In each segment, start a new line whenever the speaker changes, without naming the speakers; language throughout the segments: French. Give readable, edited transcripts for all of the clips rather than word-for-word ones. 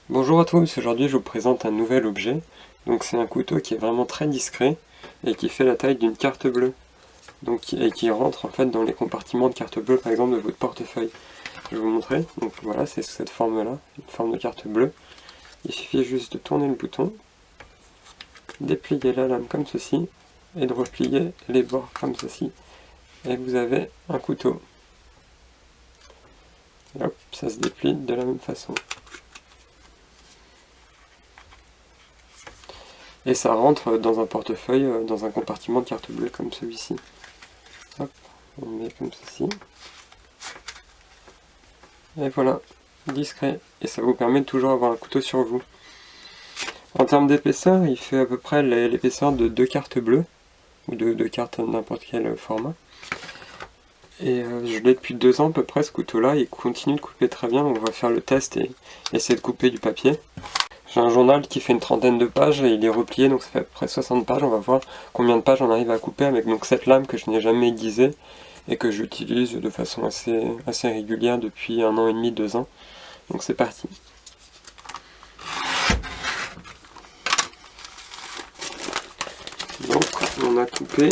Bonjour à tous, aujourd'hui je vous présente un nouvel objet. Donc c'est un couteau qui est vraiment très discret et qui fait la taille d'une carte bleue. Et qui rentre en fait dans les compartiments de carte bleue par exemple de votre portefeuille. Je vais vous montrer. Donc voilà, c'est cette forme là, une forme de carte bleue. Il suffit juste de tourner le bouton, déplier la lame comme ceci et de replier les bords comme ceci. Et vous avez un couteau. Et hop, ça se déplie de la même façon. Et ça rentre dans un portefeuille, dans un compartiment de carte bleue comme celui-ci. Hop, on met comme ceci. Et voilà, discret. Et ça vous permet de toujours avoir un couteau sur vous. En termes d'épaisseur, il fait à peu près l'épaisseur de 2 cartes bleues, ou de 2 cartes n'importe quel format. Et je l'ai depuis 2 ans à peu près ce couteau-là, il continue de couper très bien. On va faire le test et essayer de couper du papier. J'ai un journal qui fait une trentaine de pages et il est replié, donc ça fait à peu près 60 pages. On va voir combien de pages on arrive à couper avec donc cette lame que je n'ai jamais aiguisée et que j'utilise de façon assez régulière depuis 1 an et demi, 2 ans. Donc c'est parti. Donc on a coupé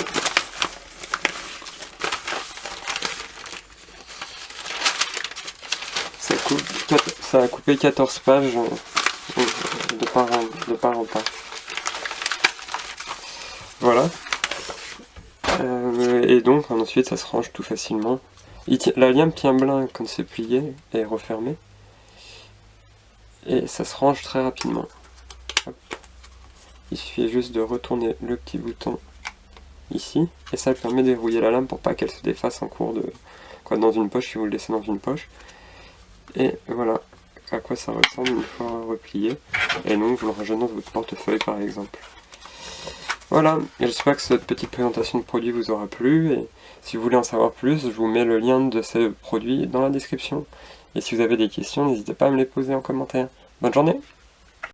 ça a coupé 14 pages de part en part. Voilà. Et donc ensuite ça se range tout facilement. La lame tient bien quand c'est plié et refermé. Et ça se range très rapidement. Hop. Il suffit juste de retourner le petit bouton ici. Et ça permet de dérouiller la lame pour pas qu'elle se défasse en cours de... dans une poche si vous le laissez dans une poche. Et voilà à quoi ça ressemble une fois replié. Et donc vous le rangez dans votre portefeuille par exemple. Voilà, j'espère que cette petite présentation de produit vous aura plu, et si vous voulez en savoir plus, je vous mets le lien de ce produit dans la description. Et si vous avez des questions, n'hésitez pas à me les poser en commentaire. Bonne journée!